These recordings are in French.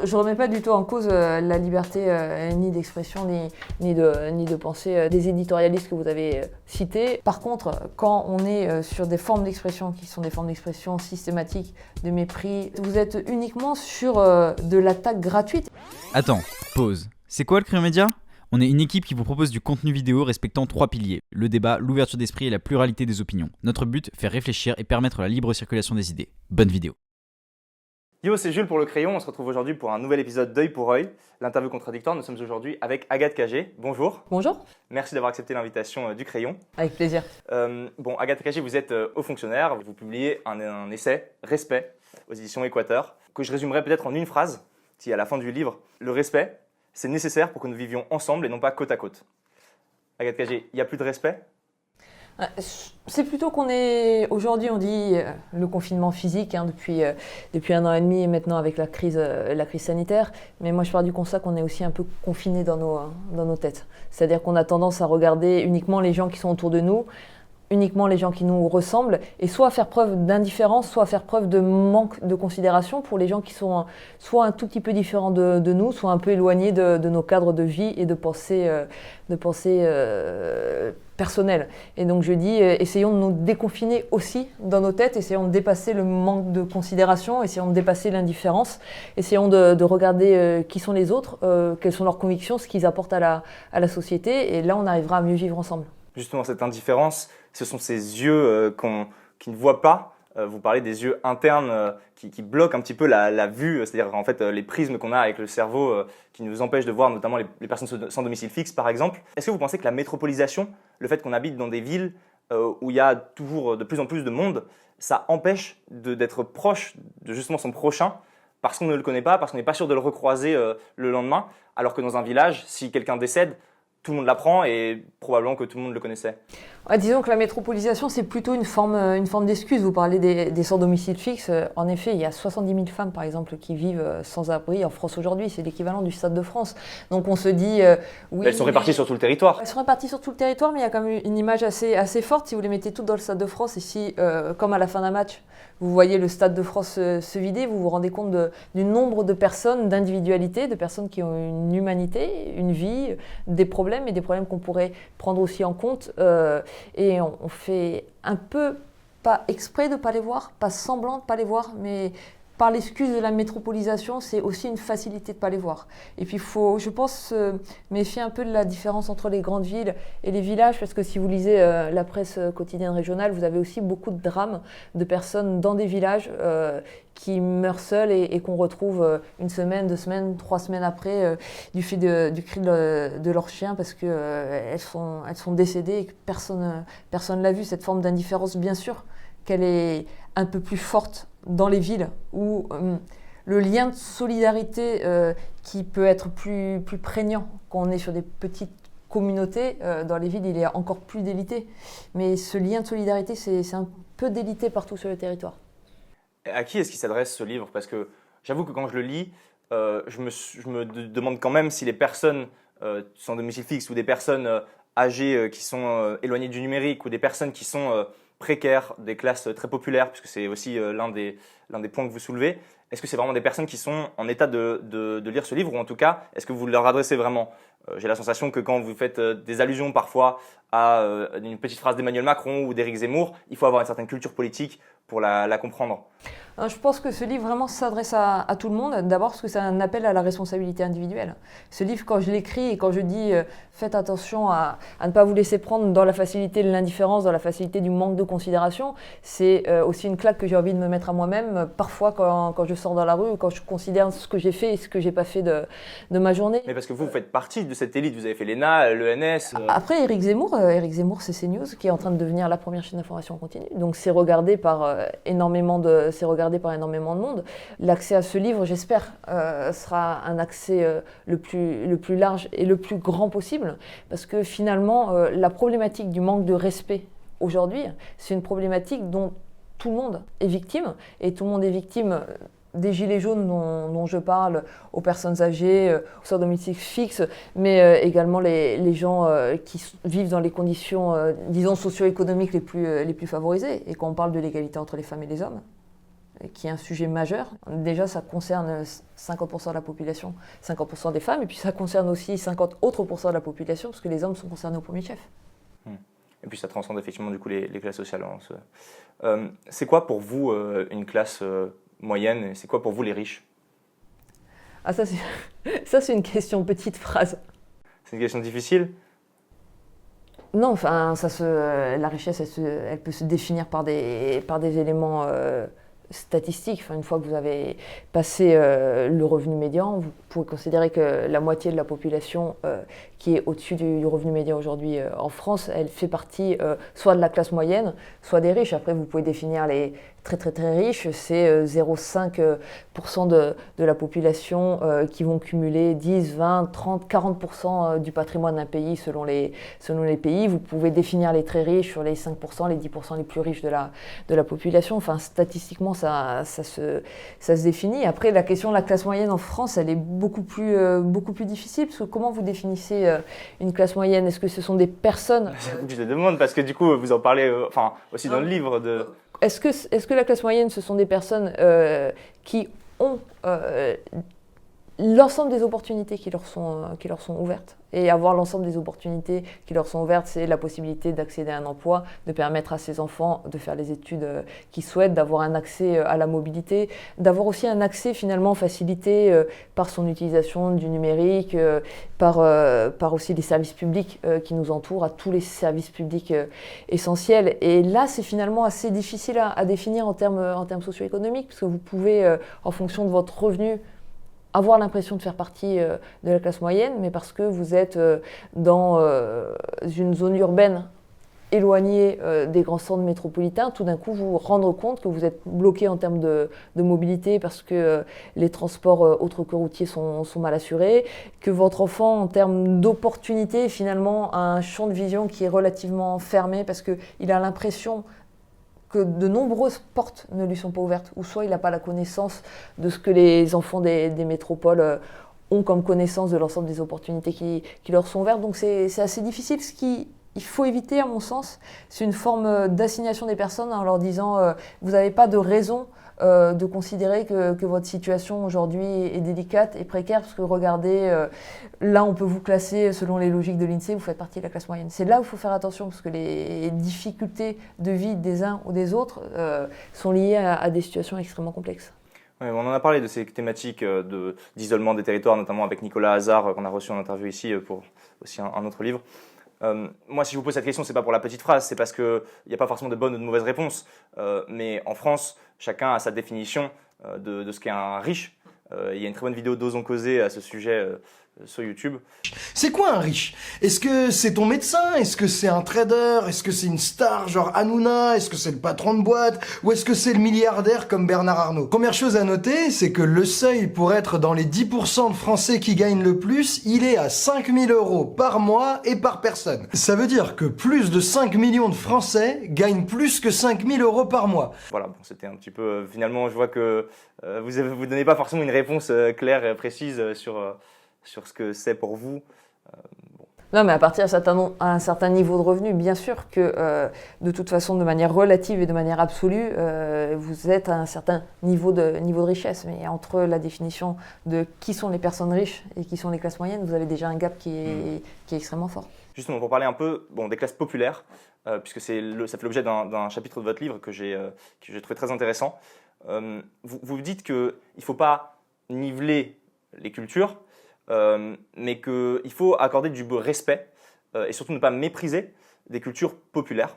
Je ne remets pas du tout en cause la liberté ni d'expression ni de pensée des éditorialistes que vous avez cités. Par contre, quand on est sur des formes d'expression qui sont des formes d'expression systématiques, de mépris, vous êtes uniquement sur de l'attaque gratuite. Attends, pause. C'est quoi le Crayon Média ? On est une équipe qui vous propose du contenu vidéo respectant 3 piliers. Le débat, l'ouverture d'esprit et la pluralité des opinions. Notre but, faire réfléchir et permettre la libre circulation des idées. Bonne vidéo. Yo, c'est Jules pour Le Crayon. On se retrouve aujourd'hui pour un nouvel épisode d'Œil pour Œil, l'interview contradictoire. Nous sommes aujourd'hui avec Agathe Cagé. Bonjour. Bonjour. Merci d'avoir accepté l'invitation du Crayon. Avec plaisir. Agathe Cagé, vous êtes haut fonctionnaire. Vous publiez un essai, Respect, aux éditions Équateur, que je résumerai peut-être en une phrase, qui est à la fin du livre. Le respect, c'est nécessaire pour que nous vivions ensemble et non pas côte à côte. Agathe Cagé, il n'y a plus de respect ? C'est plutôt qu'on est, aujourd'hui on dit le confinement physique depuis 1 an et demi et maintenant avec la crise sanitaire, mais moi je pars du constat qu'on est aussi un peu confiné dans nos têtes. C'est-à-dire qu'on a tendance à regarder uniquement les gens qui sont autour de nous, uniquement les gens qui nous ressemblent, et soit à faire preuve d'indifférence, soit à faire preuve de manque de considération pour les gens qui sont soit un tout petit peu différents de nous, soit un peu éloignés de nos cadres de vie et de pensée personnelle. Et donc je dis, essayons de nous déconfiner aussi dans nos têtes, essayons de dépasser le manque de considération, essayons de dépasser l'indifférence, essayons de regarder qui sont les autres, quelles sont leurs convictions, ce qu'ils apportent à la société, et là on arrivera à mieux vivre ensemble. Justement, cette indifférence, ce sont ces yeux qui ne voient pas. Vous parlez des yeux internes qui bloquent un petit peu la vue, c'est-à-dire en fait les prismes qu'on a avec le cerveau qui nous empêchent de voir notamment les personnes sans domicile fixe par exemple. Est-ce que vous pensez que la métropolisation, le fait qu'on habite dans des villes où il y a toujours de plus en plus de monde, ça empêche d'être proche de justement son prochain parce qu'on ne le connaît pas, parce qu'on n'est pas sûr de le recroiser le lendemain, alors que dans un village, si quelqu'un décède, tout le monde l'apprend et probablement que tout le monde le connaissait. Ouais, disons que la métropolisation, c'est plutôt une forme d'excuse. Vous parlez des sans domicile fixe. En effet, il y a 70 000 femmes, par exemple, qui vivent sans abri en France aujourd'hui. C'est l'équivalent du Stade de France. Donc on se dit... oui, elles sont réparties sur tout le territoire. Elles sont réparties sur tout le territoire, mais il y a quand même une image assez forte. Si vous les mettez toutes dans le Stade de France et si, comme à la fin d'un match, vous voyez le Stade de France se vider, vous vous rendez compte du nombre de personnes, d'individualités, de personnes qui ont une humanité, une vie, des problèmes et des problèmes qu'on pourrait prendre aussi en compte. Et on fait un peu, pas exprès de ne pas les voir, pas semblant de ne pas les voir, mais par l'excuse de la métropolisation, c'est aussi une facilité de ne pas les voir. Et puis il faut, je pense, se méfier un peu de la différence entre les grandes villes et les villages, parce que si vous lisez la presse quotidienne régionale, vous avez aussi beaucoup de drames de personnes dans des villages qui meurent seules et qu'on retrouve 1 semaine, 2 semaines, 3 semaines après du fait du cri de leur chien parce qu'elles sont décédées et que personne l'a vu. Cette forme d'indifférence, bien sûr, qu'elle est un peu plus forte dans les villes où le lien de solidarité qui peut être plus prégnant quand on est sur des petites communautés, dans les villes il est encore plus délité. Mais ce lien de solidarité, c'est un peu délité partout sur le territoire. À qui est-ce qu'il s'adresse ce livre ? Parce que j'avoue que quand je le lis, je me demande quand même si les personnes sans domicile fixe ou des personnes âgées qui sont éloignées du numérique ou des personnes qui sont précaires, des classes très populaires, puisque c'est aussi l'un des points que vous soulevez. Est-ce que c'est vraiment des personnes qui sont en état de lire ce livre ou en tout cas, est-ce que vous leur adressez vraiment ? J'ai la sensation que quand vous faites des allusions parfois à une petite phrase d'Emmanuel Macron ou d'Éric Zemmour, il faut avoir une certaine culture politique pour la comprendre. Je pense que ce livre vraiment s'adresse à tout le monde, d'abord parce que c'est un appel à la responsabilité individuelle. Ce livre, quand je l'écris et quand je dis faites attention à ne pas vous laisser prendre dans la facilité de l'indifférence, dans la facilité du manque de considération, c'est aussi une claque que j'ai envie de me mettre à moi-même, parfois quand je sors dans la rue ou quand je considère ce que j'ai fait et ce que j'ai pas fait de ma journée. Mais parce que vous faites partie de cette élite, vous avez fait l'ENA, l'ENS… Après, Éric Zemmour, c'est CNews qui est en train de devenir la première chaîne d'information continue. Donc c'est regardé par énormément de monde. L'accès à ce livre, j'espère, sera un accès le plus large et le plus grand possible, parce que finalement, la problématique du manque de respect aujourd'hui, c'est une problématique dont tout le monde est victime, et tout le monde est victime des gilets jaunes dont je parle, aux personnes âgées, aux sans domicile fixe, mais également les gens qui vivent dans les conditions, disons, socio-économiques les plus favorisées. Et quand on parle de l'égalité entre les femmes et les hommes, qui est un sujet majeur. Déjà, ça concerne 50% de la population, 50% des femmes, et puis ça concerne aussi 50 autres % de la population, parce que les hommes sont concernés au premier chef. Et puis ça transcende effectivement du coup les classes sociales. C'est quoi pour vous une classe moyenne, et c'est quoi pour vous les riches? Ah, ça c'est une question petite phrase. C'est une question difficile? Non, enfin, la richesse, elle peut se définir par des éléments statistiques. Enfin, une fois que vous avez passé le revenu médian, vous pouvez considérer que la moitié de la population qui est au-dessus du revenu médian aujourd'hui en France, elle fait partie soit de la classe moyenne, soit des riches. Après, vous pouvez définir les très très très riches, c'est 0,5% de la population qui vont cumuler 10, 20, 30, 40% du patrimoine d'un pays selon les pays. Vous pouvez définir les très riches sur les 5%, les 10% les plus riches de la population. Enfin, statistiquement, ça se définit. Après, la question de la classe moyenne en France, elle est beaucoup plus difficile, parce que comment vous définissez une classe moyenne? Est-ce que ce sont des personnes... Je te demande, parce que du coup, vous en parlez aussi dans le livre de... Est-ce que la classe moyenne, ce sont des personnes qui ont l'ensemble des opportunités qui leur sont ouvertes? Et avoir l'ensemble des opportunités qui leur sont ouvertes, c'est la possibilité d'accéder à un emploi, de permettre à ses enfants de faire les études qu'ils souhaitent, d'avoir un accès à la mobilité, d'avoir aussi un accès finalement facilité par son utilisation du numérique, par aussi les services publics qui nous entourent, à tous les services publics essentiels. Et là, c'est finalement assez difficile à définir en termes socio-économiques, parce que vous pouvez, en fonction de votre revenu, avoir l'impression de faire partie de la classe moyenne, mais parce que vous êtes dans une zone urbaine éloignée des grands centres métropolitains, tout d'un coup vous rendre compte que vous êtes bloqué en termes de mobilité parce que les transports autres que routiers sont mal assurés, que votre enfant en termes d'opportunités finalement a un champ de vision qui est relativement fermé parce qu'il a l'impression que de nombreuses portes ne lui sont pas ouvertes, ou soit il n'a pas la connaissance de ce que les enfants des métropoles ont comme connaissance de l'ensemble des opportunités qui leur sont ouvertes. Donc c'est assez difficile. Ce qu'il faut éviter, à mon sens, c'est une forme d'assignation des personnes en leur disant vous n'avez pas de raison de considérer que votre situation aujourd'hui est délicate et précaire, parce que regardez, là on peut vous classer selon les logiques de l'INSEE, vous faites partie de la classe moyenne. C'est là où il faut faire attention, parce que les difficultés de vie des uns ou des autres sont liées à des situations extrêmement complexes. Ouais, on en a parlé de ces thématiques d'isolement des territoires, notamment avec Nicolas Hazard, qu'on a reçu en interview ici pour aussi un autre livre. Moi, si je vous pose cette question, ce n'est pas pour la petite phrase, c'est parce qu'il n'y a pas forcément de bonnes ou de mauvaises réponses. Mais en France, chacun a sa définition de ce qu'est un riche. Il y a une très bonne vidéo d'Osons Causer à ce sujet sur YouTube. C'est quoi un riche? Est-ce que c'est ton médecin? Est-ce que c'est un trader? Est-ce que c'est une star genre Hanouna? Est-ce que c'est le patron de boîte? Ou est-ce que c'est le milliardaire comme Bernard Arnault? Première chose à noter, c'est que le seuil pour être dans les 10% de Français qui gagnent le plus, il est à 5 000 € par mois et par personne. Ça veut dire que plus de 5 millions de Français gagnent plus que 5 000 € par mois. Voilà, bon, c'était un petit peu... finalement, je vois que vous donnez pas forcément une réponse claire et précise sur ce que c'est pour vous. Bon. Non, mais à partir d'un certain niveau de revenu, bien sûr que de toute façon, de manière relative et de manière absolue, vous êtes à un certain niveau de richesse. Mais entre la définition de qui sont les personnes riches et qui sont les classes moyennes, vous avez déjà un gap qui est extrêmement fort. Justement, pour parler un peu des classes populaires, puisque ça fait l'objet d'un chapitre de votre livre que j'ai trouvé très intéressant, vous dites qu'il ne faut pas niveler les cultures, mais qu'il faut accorder du respect et surtout ne pas mépriser des cultures populaires,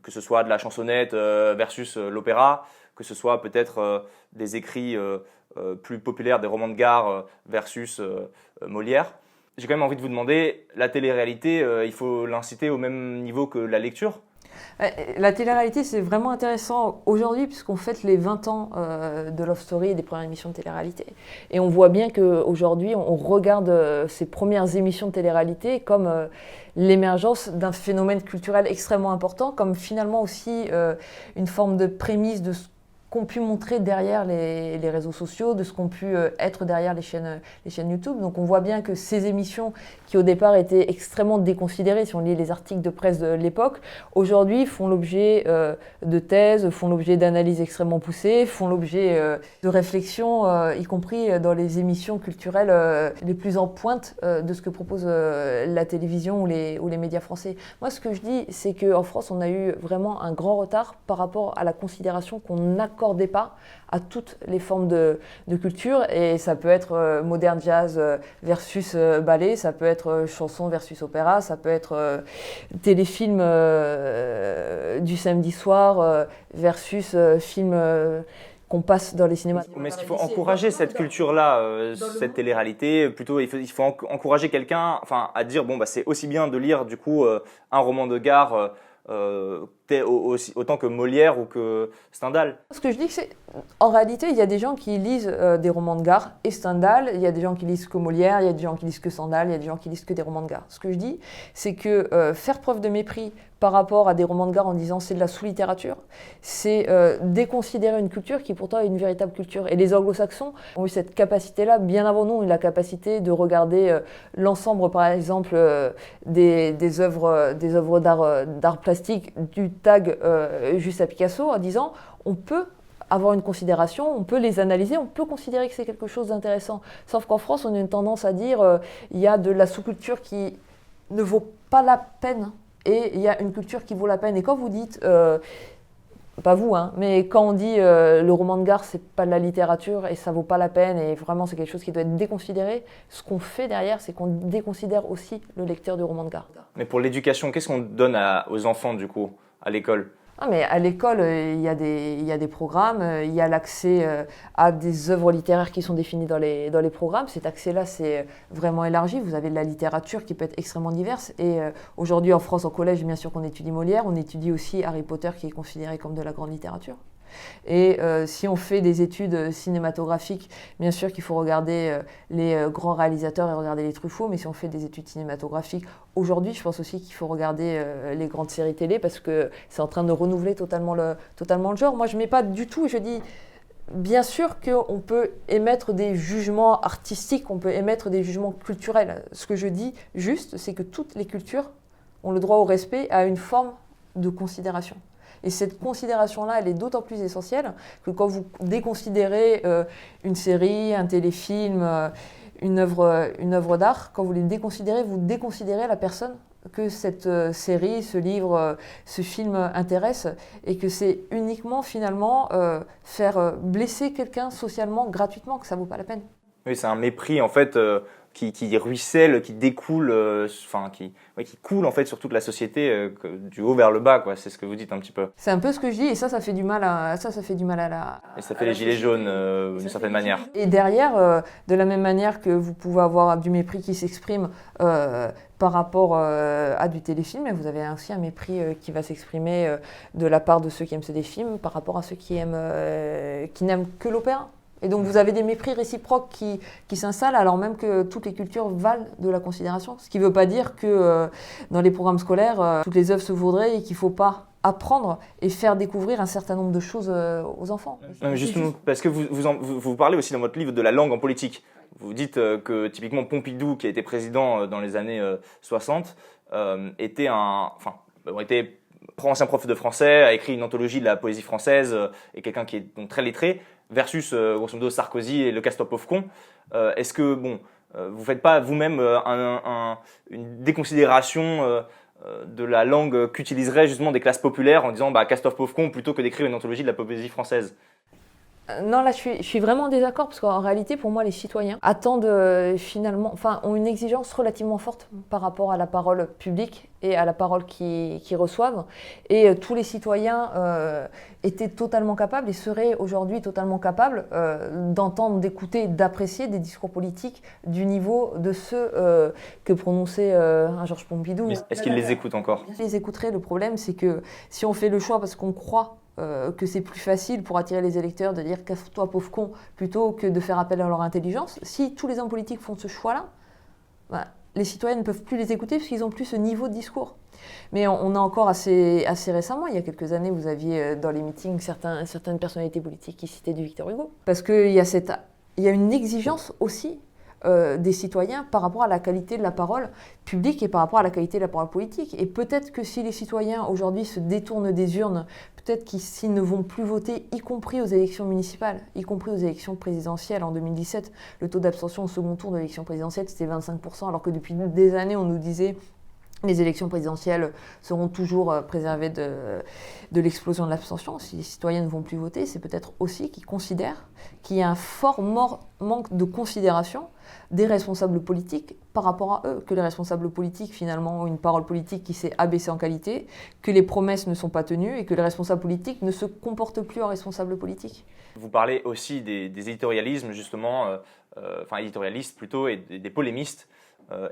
que ce soit de la chansonnette versus l'opéra, que ce soit peut-être des écrits plus populaires, des romans de gare versus Molière. J'ai quand même envie de vous demander, la télé-réalité, il faut l'inciter au même niveau que la lecture? La télé-réalité, c'est vraiment intéressant aujourd'hui puisqu'on fête les 20 ans de Love Story et des premières émissions de télé-réalité. Et on voit bien qu'aujourd'hui, on regarde ces premières émissions de télé-réalité comme l'émergence d'un phénomène culturel extrêmement important, comme finalement aussi une forme de prémisse de ce qu'ont pu montrer derrière les réseaux sociaux, de ce qu'ont pu être derrière les chaînes YouTube. Donc on voit bien que ces émissions qui au départ étaient extrêmement déconsidérées, si on lit les articles de presse de l'époque, aujourd'hui font l'objet de thèses, font l'objet d'analyses extrêmement poussées, font l'objet de réflexions, y compris dans les émissions culturelles les plus en pointe de ce que propose la télévision ou les médias français. Moi, ce que je dis, c'est qu'en France, on a eu vraiment un grand retard par rapport à la considération qu'on n'accordait pas à toutes les formes de culture. Et ça peut être modern jazz versus ballet, ça peut être chanson versus opéra, ça peut être téléfilm du samedi soir versus film qu'on passe dans les cinémas. Mais est-ce qu'il faut encourager cette culture-là, cette télé-réalité? Plutôt, il faut encourager quelqu'un, enfin, à dire bon, bah, c'est aussi bien de lire du coup un roman de gare autant que Molière ou que Stendhal. Ce que je dis, c'est en réalité, il y a des gens qui lisent des romans de gare et Stendhal, il y a des gens qui lisent que Molière, il y a des gens qui lisent que Stendhal, il y a des gens qui lisent que des romans de gare. Ce que je dis, c'est que faire preuve de mépris par rapport à des romans de gare en disant c'est de la sous-littérature, c'est déconsidérer une culture qui pourtant est une véritable culture. Et les anglo-saxons ont eu cette capacité-là, bien avant nous, ont eu la capacité de regarder l'ensemble, par exemple, des œuvres d'art plastique, du tag juste à Picasso, en disant on peut avoir une considération, on peut les analyser, on peut considérer que c'est quelque chose d'intéressant. Sauf qu'en France, on a une tendance à dire il y a de la sous-culture qui ne vaut pas la peine et il y a une culture qui vaut la peine. Et quand vous dites, pas vous, hein, mais quand on dit le roman de gare, c'est pas de la littérature et ça vaut pas la peine et vraiment c'est quelque chose qui doit être déconsidéré, ce qu'on fait derrière, c'est qu'on déconsidère aussi le lecteur du roman de gare. Mais pour l'éducation, qu'est-ce qu'on donne aux enfants du coup, à l'école? Ah, mais à l'école, il y a des programmes, il y a l'accès à des œuvres littéraires qui sont définies dans les programmes. Cet accès-là, c'est vraiment élargi. Vous avez de la littérature qui peut être extrêmement diverse. Et aujourd'hui, en France, en collège, bien sûr qu'on étudie Molière, on étudie aussi Harry Potter qui est considéré comme de la grande littérature. Et si on fait des études cinématographiques, bien sûr qu'il faut regarder les grands réalisateurs et regarder les Truffaut, mais si on fait des études cinématographiques, aujourd'hui, je pense aussi qu'il faut regarder les grandes séries télé parce que c'est en train de renouveler totalement le genre. Moi, je ne mets pas du tout, je dis, bien sûr qu'on peut émettre des jugements artistiques, on peut émettre des jugements culturels. Ce que je dis juste, c'est que toutes les cultures ont le droit au respect, à une forme de considération. Et cette considération-là, elle est d'autant plus essentielle que quand vous déconsidérez une série, un téléfilm, une œuvre d'art, quand vous vous déconsidérez la personne que cette série, ce livre, ce film intéresse et que c'est uniquement finalement faire blesser quelqu'un socialement, gratuitement, que ça ne vaut pas la peine. Oui, c'est un mépris en fait qui ruisselle, qui découle, qui coule en fait sur toute la société du haut vers le bas, quoi. C'est ce que vous dites un petit peu. C'est un peu ce que je dis et ça fait du mal à la. Et ça fait les gilets jaunes d'une certaine manière. Et derrière, de la même manière que vous pouvez avoir du mépris qui s'exprime par rapport à du téléfilm, et vous avez aussi un mépris qui va s'exprimer de la part de ceux qui aiment ce téléfilm par rapport à ceux qui n'aiment que l'opéra. Et donc vous avez des mépris réciproques qui s'installent alors même que toutes les cultures valent de la considération. Ce qui ne veut pas dire que dans les programmes scolaires, toutes les œuvres se vaudraient et qu'il ne faut pas apprendre et faire découvrir un certain nombre de choses aux enfants. Non, justement, parce que vous parlez aussi dans votre livre de la langue en politique. Vous dites que typiquement Pompidou, qui a été président dans les années 60, était ancien prof de français, a écrit une anthologie de la poésie française et quelqu'un qui est donc très lettré, versus grosso modo Sarkozy et le casse-toi pauvre con. Est-ce que vous faites pas vous-même une déconsidération de la langue qu'utiliseraient justement des classes populaires en disant casse-toi pauvre con plutôt que d'écrire une anthologie de la poésie française? Non, là, je suis vraiment en désaccord parce qu'en réalité, pour moi, les citoyens attendent ont une exigence relativement forte par rapport à la parole publique et à la parole qu'ils reçoivent. Et tous les citoyens étaient totalement capables et seraient aujourd'hui totalement capables d'entendre, d'écouter, d'apprécier des discours politiques du niveau de ceux que prononçait un Georges Pompidou. Mais est-ce qu'ils les écoutent encore? Ils les écouteraient. Le problème, c'est que si on fait le choix parce qu'on croit que c'est plus facile pour attirer les électeurs de dire « casse-toi pauvre con » plutôt que de faire appel à leur intelligence. Si tous les hommes politiques font ce choix-là, les citoyens ne peuvent plus les écouter parce qu'ils n'ont plus ce niveau de discours. Mais on a encore assez récemment, il y a quelques années, vous aviez dans les meetings certaines personnalités politiques qui citaient du Victor Hugo. Parce qu'il y a une exigence aussi des citoyens par rapport à la qualité de la parole publique et par rapport à la qualité de la parole politique. Et peut-être que si les citoyens aujourd'hui se détournent des urnes, peut-être qu'ils ne vont plus voter, y compris aux élections municipales, y compris aux élections présidentielles. En 2017, le taux d'abstention au second tour de l'élection présidentielle, c'était 25%, alors que depuis des années, on nous disait les élections présidentielles seront toujours préservées de l'explosion de l'abstention. Si les citoyens ne vont plus voter, c'est peut-être aussi qu'ils considèrent qu'il y a un fort manque de considération des responsables politiques par rapport à eux, que les responsables politiques finalement ont une parole politique qui s'est abaissée en qualité, que les promesses ne sont pas tenues et que les responsables politiques ne se comportent plus en responsables politiques. Vous parlez aussi des éditorialismes justement, enfin éditorialistes plutôt, et des polémistes.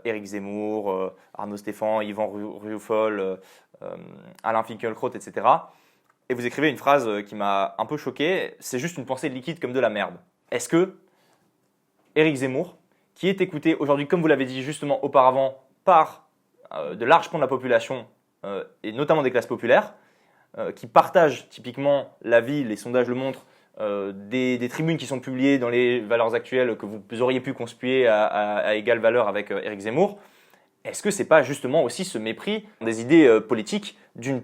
Éric Zemmour, Arnaud Stéphane, Yvan Rioufol, Alain Finkielkraut, etc. Et vous écrivez une phrase qui m'a un peu choqué, c'est juste une pensée liquide comme de la merde. Est-ce que Éric Zemmour, qui est écouté aujourd'hui, comme vous l'avez dit justement auparavant, par de larges pans de la population, et notamment des classes populaires, qui partagent typiquement l'avis, les sondages le montrent, des tribunes qui sont publiées dans les valeurs actuelles que vous auriez pu conspuer à égale valeur avec Éric Zemmour, est-ce que ce n'est pas justement aussi ce mépris des idées politiques d'une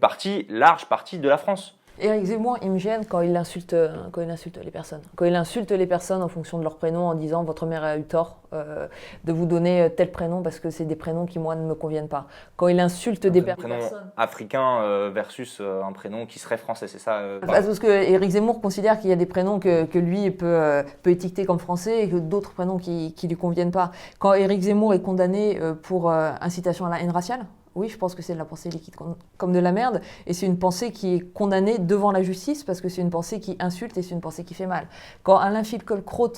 large partie de la France ? Éric Zemmour, il me gêne quand il insulte les personnes. Quand il insulte les personnes en fonction de leur prénom en disant « votre mère a eu tort de vous donner tel prénom parce que c'est des prénoms qui, moi, ne me conviennent pas ». Quand il insulte des personnes… Un prénom africain versus un prénom qui serait français, c'est ça Parce que Éric Zemmour considère qu'il y a des prénoms que lui peut étiqueter comme français et que d'autres prénoms qui ne lui conviennent pas. Quand Éric Zemmour est condamné pour incitation à la haine raciale, oui, je pense que c'est de la pensée liquide comme de la merde. Et c'est une pensée qui est condamnée devant la justice parce que c'est une pensée qui insulte et c'est une pensée qui fait mal. Quand Alain Finkielkraut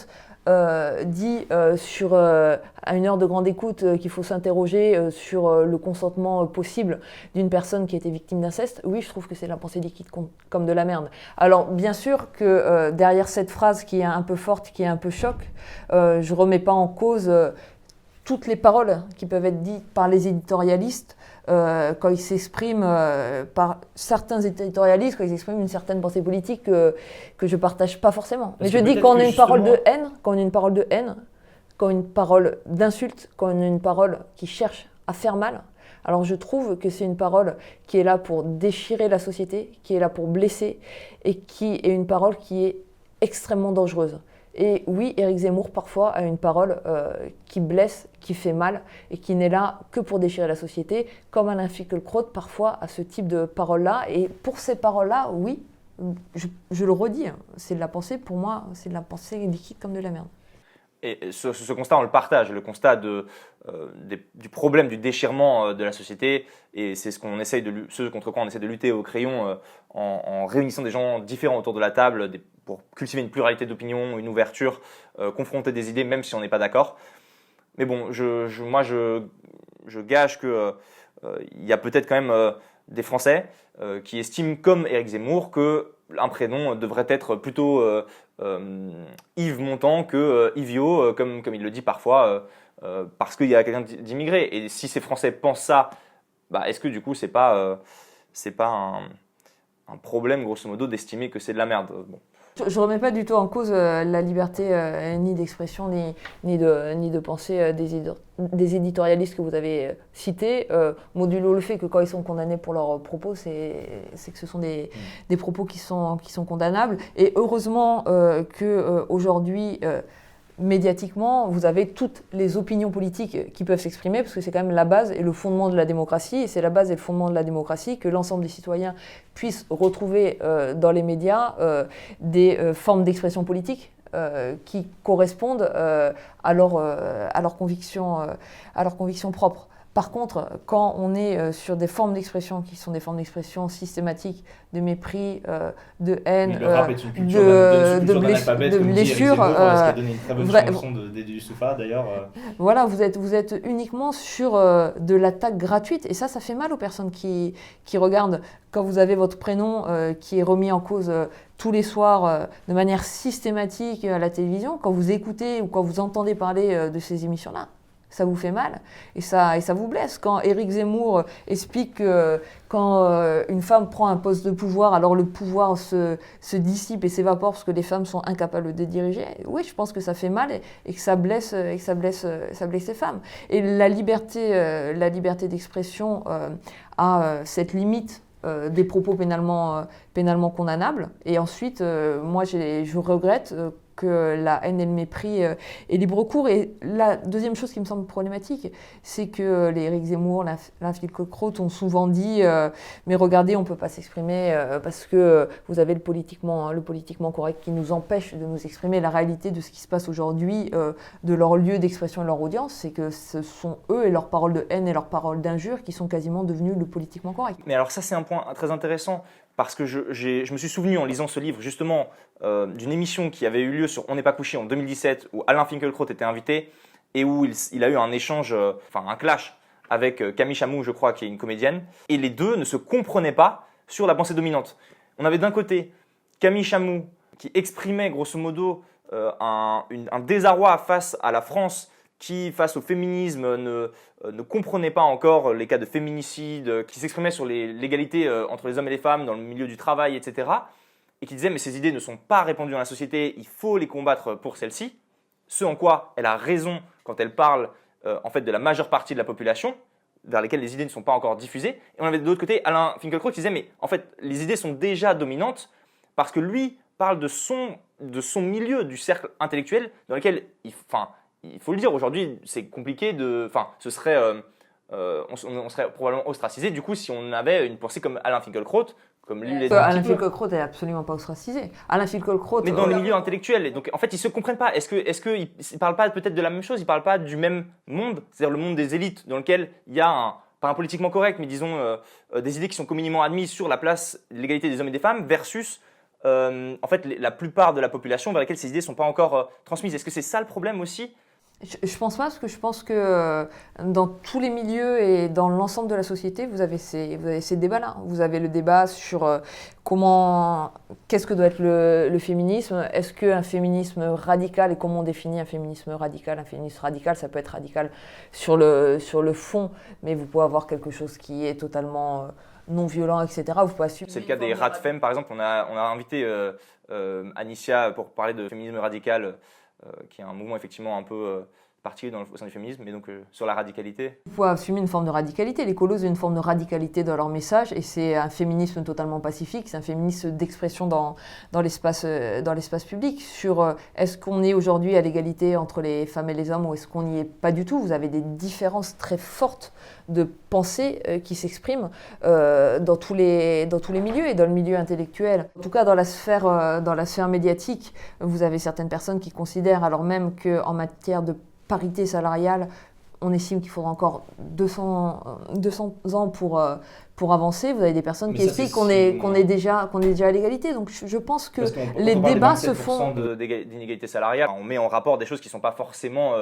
dit à une heure de grande écoute qu'il faut s'interroger sur le consentement possible d'une personne qui a été victime d'inceste, oui, je trouve que c'est de la pensée liquide comme de la merde. Alors, bien sûr que derrière cette phrase qui est un peu forte, qui est un peu choc, je ne remets pas en cause toutes les paroles qui peuvent être dites par les éditorialistes quand ils s'expriment, par certains éditorialistes, quand ils expriment une certaine pensée politique que je ne partage pas forcément. Mais je dis quand on a une parole de haine, quand on a une parole de haine, quand on a une parole d'insulte, quand on a une parole qui cherche à faire mal, alors je trouve que c'est une parole qui est là pour déchirer la société, qui est là pour blesser, et qui est une parole qui est extrêmement dangereuse. Et oui, Éric Zemmour, parfois, a une parole qui blesse, qui fait mal, et qui n'est là que pour déchirer la société, comme Alain Finkielkraut, parfois, a ce type de paroles-là. Et pour ces paroles-là, oui, je le redis, c'est de la pensée, pour moi, c'est de la pensée liquide comme de la merde. Et ce constat, on le partage, le constat du problème du déchirement de la société, et c'est ce contre quoi on essaie de lutter au crayon en réunissant des gens différents autour de la table pour cultiver une pluralité d'opinions, une ouverture, confronter des idées même si on n'est pas d'accord. Mais bon, moi je gage qu'il y a peut-être quand même des Français qui estiment comme Éric Zemmour qu'un prénom devrait être plutôt Yves Montand que Yvio, comme il le dit parfois, parce qu'il y a quelqu'un d'immigré. Et si ces Français pensent ça, est-ce que du coup c'est pas un problème grosso modo d'estimer que c'est de la merde bon. Je ne remets pas du tout en cause la liberté ni d'expression ni de pensée des éditorialistes que vous avez cités, modulo le fait que quand ils sont condamnés pour leurs propos, c'est que ce sont des propos qui sont condamnables. Et heureusement qu'aujourd'hui, médiatiquement, vous avez toutes les opinions politiques qui peuvent s'exprimer, parce que c'est quand même la base et le fondement de la démocratie, et c'est la base et le fondement de la démocratie que l'ensemble des citoyens puissent retrouver dans les médias des formes d'expression politique qui correspondent à leurs convictions propres. Par contre, quand on est sur des formes d'expression qui sont des formes d'expression systématiques de mépris, de haine, de blessure, voilà, vous êtes uniquement sur de l'attaque gratuite, et ça fait mal aux personnes qui regardent. Quand vous avez votre prénom qui est remis en cause tous les soirs de manière systématique à la télévision, quand vous écoutez ou quand vous entendez parler de ces émissions-là, ça vous fait mal et ça vous blesse. Quand Éric Zemmour explique que quand une femme prend un poste de pouvoir, alors le pouvoir se dissipe et s'évapore parce que les femmes sont incapables de diriger, oui, je pense que ça fait mal et que ça blesse les femmes. Et la liberté d'expression a cette limite des propos pénalement condamnables. Et ensuite, moi, je regrette que la haine et le mépris aient libre cours. Et la deuxième chose qui me semble problématique, c'est que les Éric Zemmour, la Finkielkraut ont souvent dit mais regardez, on ne peut pas s'exprimer parce que vous avez le politiquement correct qui nous empêche de nous exprimer. La réalité de ce qui se passe aujourd'hui, de leur lieu d'expression et leur audience, c'est que ce sont eux et leurs paroles de haine et leurs paroles d'injure qui sont quasiment devenus le politiquement correct. Mais alors ça, c'est un point très intéressant. Parce que je me suis souvenu en lisant ce livre justement d'une émission qui avait eu lieu sur On n'est pas couché en 2017 où Alain Finkielkraut était invité et où il a eu un échange, un clash avec Camille Chamou, je crois, qui est une comédienne. Et les deux ne se comprenaient pas sur la pensée dominante. On avait d'un côté Camille Chamou qui exprimait grosso modo un désarroi face à la France qui, face au féminisme, ne comprenait pas encore les cas de féminicide, qui s'exprimaient sur l'égalité entre les hommes et les femmes dans le milieu du travail, etc. Et qui disait mais ces idées ne sont pas répandues dans la société, il faut les combattre pour celles-ci. Ce en quoi elle a raison quand elle parle en fait de la majeure partie de la population, vers lesquelles les idées ne sont pas encore diffusées. Et on avait de l'autre côté Alain Finkielkraut qui disait mais en fait les idées sont déjà dominantes parce que lui parle de son milieu, du cercle intellectuel dans lequel il faut le dire, aujourd'hui, c'est compliqué ce serait, on serait probablement ostracisé. Du coup, si on avait une pensée comme Alain Finkielkraut, comme lui les Alain Finkielkraut n'est absolument pas ostracisé. Alain Finkielkraut. Mais dans les milieux intellectuels. Et donc, en fait, ils se comprennent pas. Est-ce qu'ils parlent pas peut-être de la même chose? Ils parlent pas du même monde, c'est-à-dire le monde des élites, dans lequel il y a pas un politiquement correct, mais disons des idées qui sont communément admises sur la place de l'égalité des hommes et des femmes, versus en fait la plupart de la population vers laquelle ces idées sont pas encore transmises. Est-ce que c'est ça le problème aussi? Je pense pas, parce que je pense que dans tous les milieux et dans l'ensemble de la société, vous avez ces débats-là. Vous avez le débat sur qu'est-ce que doit être le féminisme. Est-ce qu'un féminisme radical, et comment on définit un féminisme radical? Un féminisme radical, ça peut être radical sur le fond, mais vous pouvez avoir quelque chose qui est totalement non violent, etc. Vous pouvez assumer. C'est le cas des RADFEM, par exemple. On a invité Anicia pour parler de féminisme radical, qui est un mouvement effectivement un peu particulier au sein du féminisme, mais donc sur la radicalité. Vous pouvez assumer une forme de radicalité. Les colos ont une forme de radicalité dans leur message et c'est un féminisme totalement pacifique, c'est un féminisme d'expression dans l'espace public. Sur est-ce qu'on est aujourd'hui à l'égalité entre les femmes et les hommes ou est-ce qu'on n'y est pas du tout? Vous avez des différences très fortes de pensée qui s'expriment dans tous les milieux et dans le milieu intellectuel. En tout cas, dans la sphère médiatique, vous avez certaines personnes qui considèrent, alors même qu'en matière de parité salariale, on estime qu'il faudra encore 200 ans pour avancer. Vous avez des personnes qui expliquent qu'on est déjà à l'égalité. Donc je pense que les débats se font. D'inégalité salariale, on met en rapport des choses qui sont pas forcément,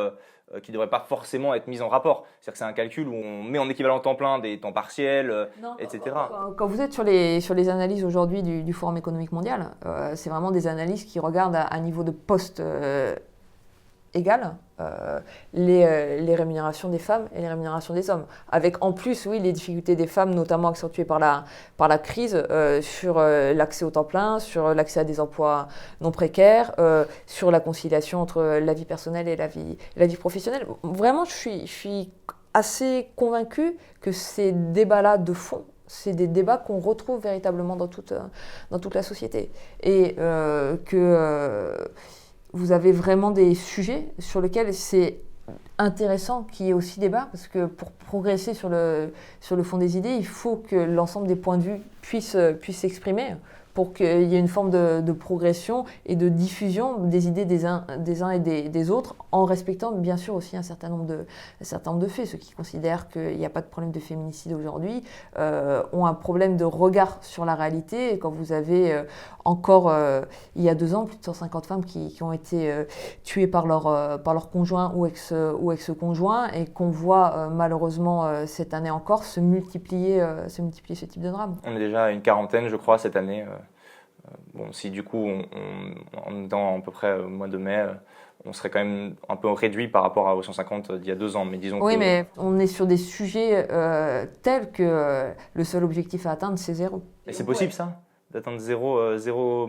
qui devraient pas forcément être mises en rapport. C'est-à-dire que c'est un calcul où on met en équivalent temps plein des temps partiels, etc. Quand vous êtes sur les analyses aujourd'hui du Forum économique mondial, c'est vraiment des analyses qui regardent à niveau de poste égal les rémunérations des femmes et les rémunérations des hommes. Avec en plus, oui, les difficultés des femmes, notamment accentuées par la crise, sur l'accès au temps plein, sur l'accès à des emplois non précaires, sur la conciliation entre la vie personnelle et la vie professionnelle. Vraiment, je suis assez convaincue que ces débats-là de fond, c'est des débats qu'on retrouve véritablement dans toute la société. Et vous avez vraiment des sujets sur lesquels c'est intéressant qu'il y ait aussi débat, parce que pour progresser sur le fond des idées, il faut que l'ensemble des points de vue puissent s'exprimer pour qu'il y ait une forme de progression et de diffusion des idées des uns et des autres, en respectant bien sûr aussi un certain nombre de faits. Ceux qui considèrent qu'il n'y a pas de problème de féminicide aujourd'hui ont un problème de regard sur la réalité. Et quand vous avez encore, il y a 2 ans, plus de 150 femmes qui ont été tuées par leur conjoint ou ex-conjoint, et qu'on voit malheureusement cette année encore se multiplier ce type de drame. On est déjà à une quarantaine, je crois, cette année. Bon, si du coup, dans à peu près au mois de mai, on serait quand même un peu réduit par rapport aux 150 d'il y a 2 ans. Mais disons Oui, que mais on est sur des sujets tels que le seul objectif à atteindre, c'est 0. et c'est possible ça, d'atteindre zéro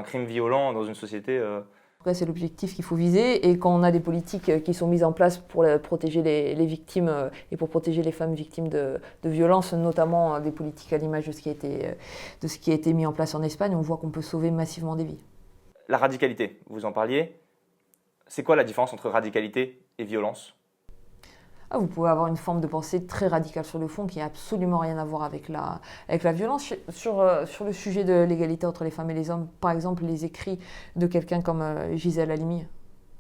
crime violent dans une société. En tout cas, c'est l'objectif qu'il faut viser. Et quand on a des politiques qui sont mises en place pour protéger les victimes et pour protéger les femmes victimes de violences, notamment des politiques à l'image de ce qui a été mis en place en Espagne, on voit qu'on peut sauver massivement des vies. La radicalité, vous en parliez. C'est quoi la différence entre radicalité et violence? Vous pouvez avoir une forme de pensée très radicale sur le fond qui n'a absolument rien à voir avec la violence. Sur le sujet de l'égalité entre les femmes et les hommes, par exemple, les écrits de quelqu'un comme Gisèle Halimi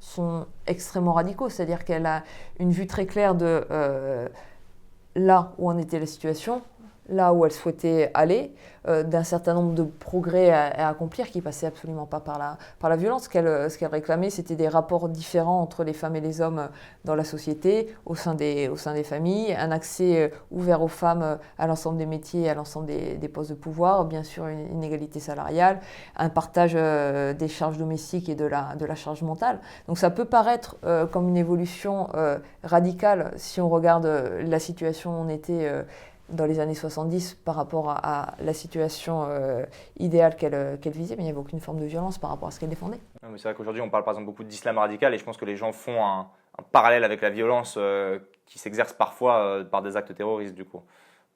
sont extrêmement radicaux. C'est-à-dire qu'elle a une vue très claire de là où en était la situation, là où elle souhaitait aller, d'un certain nombre de progrès à accomplir qui passaient absolument pas par la violence. Ce qu'elle réclamait, c'était des rapports différents entre les femmes et les hommes dans la société, au sein des familles, un accès ouvert aux femmes à l'ensemble des métiers, à l'ensemble des postes de pouvoir, bien sûr une égalité salariale, un partage des charges domestiques et de la charge mentale. Donc ça peut paraître comme une évolution radicale si on regarde la situation où on était dans les années 70 par rapport à la situation idéale qu'elle visait, mais il n'y avait aucune forme de violence par rapport à ce qu'elle défendait. Non, mais c'est vrai qu'aujourd'hui, on parle par exemple beaucoup d'islam radical et je pense que les gens font un parallèle avec la violence qui s'exerce parfois par des actes terroristes du coup.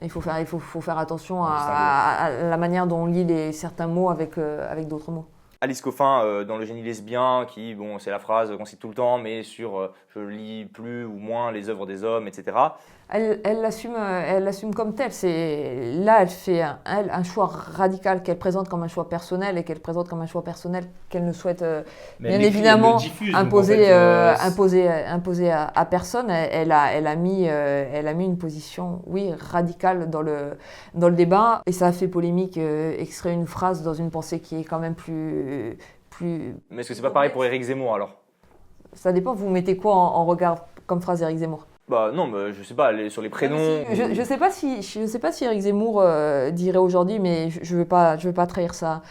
Il faut faire attention à la manière dont on lit certains mots avec d'autres mots. Alice Coffin, dans Le génie lesbien, qui, bon, c'est la phrase qu'on cite tout le temps, mais sur je lis plus ou moins les œuvres des hommes, etc. Elle l'assume comme telle. Là, elle fait un choix radical qu'elle présente comme un choix personnel et qu'elle présente comme un choix personnel qu'elle ne souhaite bien évidemment imposer à personne. Elle a mis une position, oui, radicale dans le débat et ça a fait polémique, extraire une phrase dans une pensée qui est quand même plus. Mais est-ce que c'est pas pareil pour Éric Zemmour alors? Ça dépend. Vous mettez quoi en regard comme phrase Éric Zemmour? Bah non, mais je sais pas, sur les prénoms. Je sais pas si Éric Zemmour dirait aujourd'hui, mais je veux pas trahir sa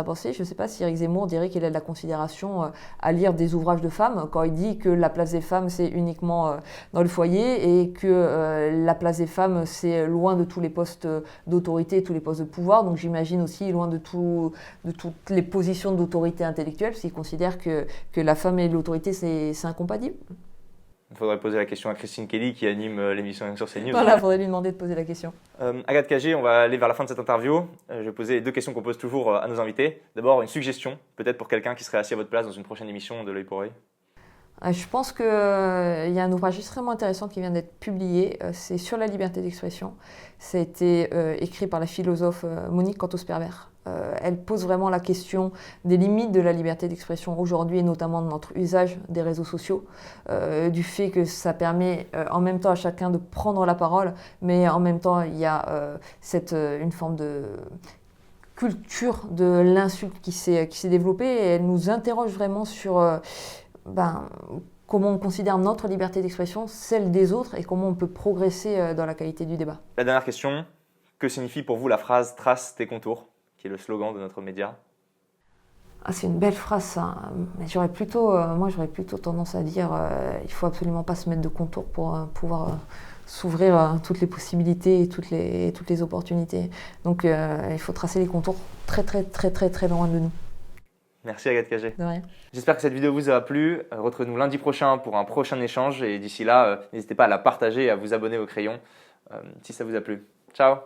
pensée. Je sais pas si Éric Zemmour dirait qu'il a de la considération à lire des ouvrages de femmes quand il dit que la place des femmes c'est uniquement dans le foyer et que la place des femmes c'est loin de tous les postes d'autorité, tous les postes de pouvoir. Donc j'imagine aussi loin de toutes les positions d'autorité intellectuelle, parce qu'il considère que la femme et l'autorité c'est incompatible. Il faudrait poser la question à Christine Kelly qui anime l'émission sur CNews. Voilà, il faudrait lui demander de poser la question. Agathe Cagé, on va aller vers la fin de cette interview. Je vais poser les 2 questions qu'on pose toujours à nos invités. D'abord, une suggestion, peut-être pour quelqu'un qui serait assis à votre place dans une prochaine émission de L'œil pour œil. Je pense qu'il y a un ouvrage extrêmement intéressant qui vient d'être publié. C'est sur la liberté d'expression. Ça a été écrit par la philosophe Monique Cantos-Perver. Elle pose vraiment la question des limites de la liberté d'expression aujourd'hui et notamment de notre usage des réseaux sociaux, du fait que ça permet en même temps à chacun de prendre la parole, mais en même temps il y a une forme de culture de l'insulte qui s'est développée et elle nous interroge vraiment sur comment on considère notre liberté d'expression, celle des autres et comment on peut progresser dans la qualité du débat. La dernière question, que signifie pour vous la phrase « trace tes contours » qui est le slogan de notre média? C'est une belle phrase ça, mais j'aurais plutôt tendance à dire il faut absolument pas se mettre de contours pour pouvoir s'ouvrir toutes les possibilités et toutes les opportunités. Donc il faut tracer les contours très très très très très loin de nous. Merci Agathe Cagé. De rien. J'espère que cette vidéo vous a plu. Retrouvez-nous lundi prochain pour un prochain échange et d'ici là, n'hésitez pas à la partager et à vous abonner au crayon si ça vous a plu. Ciao.